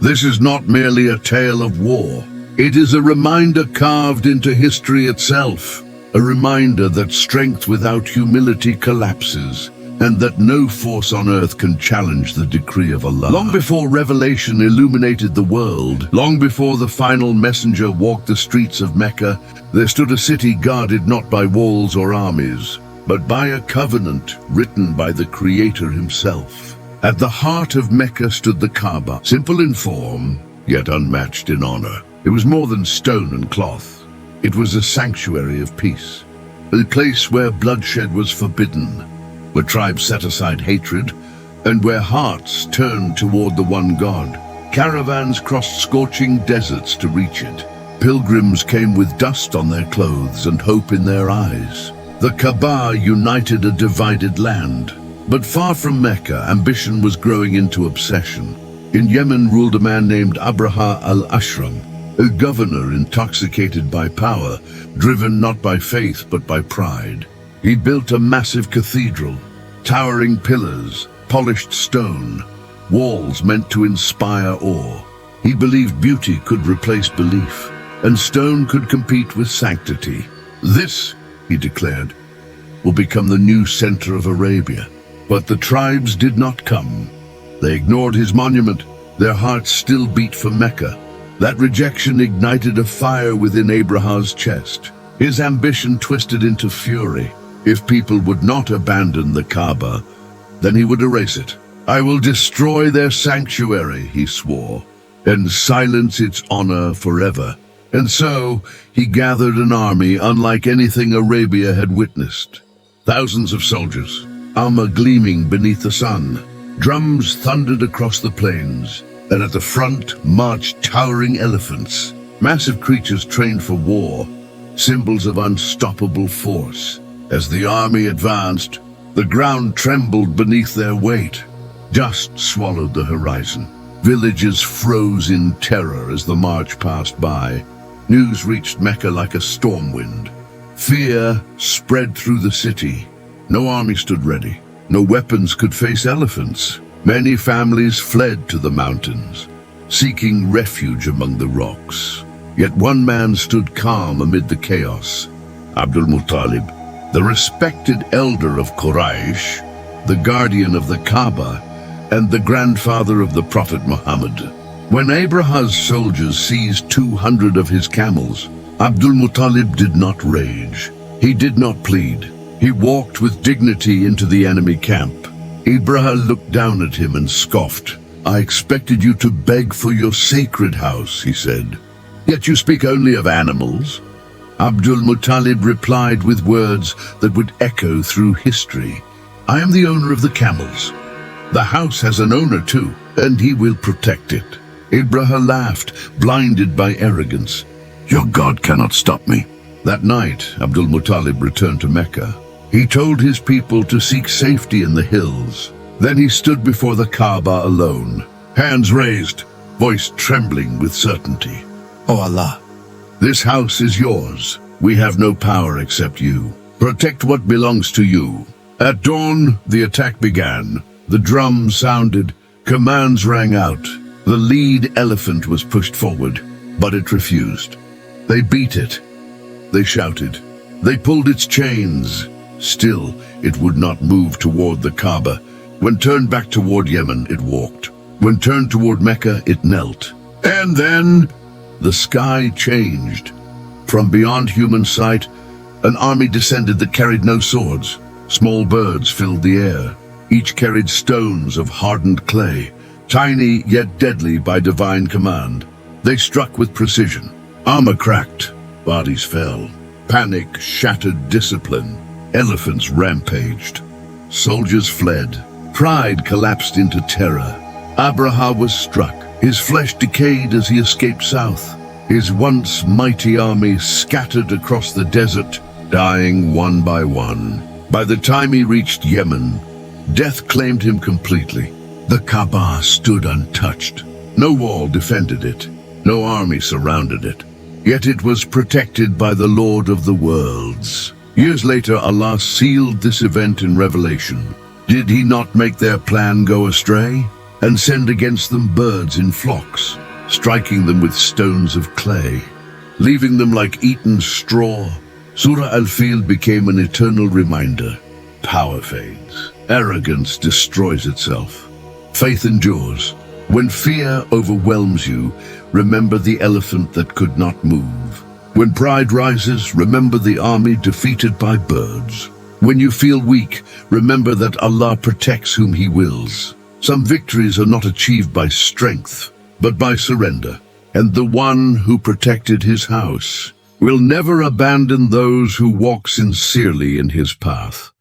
This is not merely a tale of war. It is a reminder carved into history itself. A reminder that strength without humility collapses, and that no force on earth can challenge the decree of Allah. Long before revelation illuminated the world, long before the final messenger walked the streets of Mecca, there stood a city guarded not by walls or armies, but by a covenant written by the Creator himself. At the heart of Mecca stood the Kaaba, simple in form, yet unmatched in honor. It was more than stone and cloth. It was a sanctuary of peace, a place where bloodshed was forbidden, where tribes set aside hatred, and where hearts turned toward the one God. Caravans crossed scorching deserts to reach it. Pilgrims came with dust on their clothes and hope in their eyes. The Kaaba united a divided land. But far from Mecca, ambition was growing into obsession. In Yemen ruled a man named Abraha al-Ashram, a governor intoxicated by power, driven not by faith but by pride. He built a massive cathedral, towering pillars, polished stone, walls meant to inspire awe. He believed beauty could replace belief, and stone could compete with sanctity. This, he declared, will become the new center of Arabia. But the tribes did not come. They ignored his monument. Their hearts still beat for Mecca. That rejection ignited a fire within Abraha's chest. His ambition twisted into fury. If people would not abandon the Kaaba, then he would erase it. I will destroy their sanctuary, he swore, and silence its honor forever. And so, he gathered an army unlike anything Arabia had witnessed. Thousands of soldiers, armor gleaming beneath the sun. Drums thundered across the plains, and at the front marched towering elephants, massive creatures trained for war, symbols of unstoppable force. As the army advanced, the ground trembled beneath their weight. Dust swallowed the horizon. Villages froze in terror as the march passed by. News reached Mecca like a storm wind. Fear spread through the city. No army stood ready. No weapons could face elephants. Many families fled to the mountains, seeking refuge among the rocks. Yet one man stood calm amid the chaos. Abdul Muttalib, the respected elder of Quraysh, the guardian of the Kaaba, and the grandfather of the Prophet Muhammad. When Abraha's soldiers seized 200 of his camels, Abdul Muttalib did not rage. He did not plead. He walked with dignity into the enemy camp. Abraha looked down at him and scoffed. I expected you to beg for your sacred house, he said. Yet you speak only of animals. Abdul Muttalib replied with words that would echo through history. I am the owner of the camels. The house has an owner too, and he will protect it. Abraha laughed, blinded by arrogance. Your God cannot stop me. That night, Abdul Muttalib returned to Mecca. He told his people to seek safety in the hills. Then he stood before the Kaaba alone, hands raised, voice trembling with certainty. O Allah, this house is yours. We have no power except you. Protect what belongs to you. At dawn, the attack began. The drum sounded, commands rang out. The lead elephant was pushed forward, but it refused. They beat it. They shouted. They pulled its chains. Still, it would not move toward the Kaaba. When turned back toward Yemen, it walked. When turned toward Mecca, it knelt. And then, the sky changed. From beyond human sight, an army descended that carried no swords. Small birds filled the air. Each carried stones of hardened clay, tiny yet deadly by divine command. They struck with precision. Armor cracked, bodies fell. Panic shattered discipline. Elephants rampaged. Soldiers fled. Pride collapsed into terror. Abraha was struck. His flesh decayed as he escaped south. His once mighty army scattered across the desert, dying one by one. By the time he reached Yemen, death claimed him completely. The Kaaba stood untouched. No wall defended it. No army surrounded it. Yet it was protected by the Lord of the worlds. Years later, Allah sealed this event in Revelation. Did he not make their plan go astray? and send against them birds in flocks, striking them with stones of clay, leaving them like eaten straw. Surah Al-Fil became an eternal reminder. Power fades. Arrogance destroys itself. Faith endures. When fear overwhelms you, remember the elephant that could not move. When pride rises, remember the army defeated by birds. When you feel weak, remember that Allah protects whom He wills. Some victories are not achieved by strength, but by surrender. And the one who protected His house will never abandon those who walk sincerely in His path.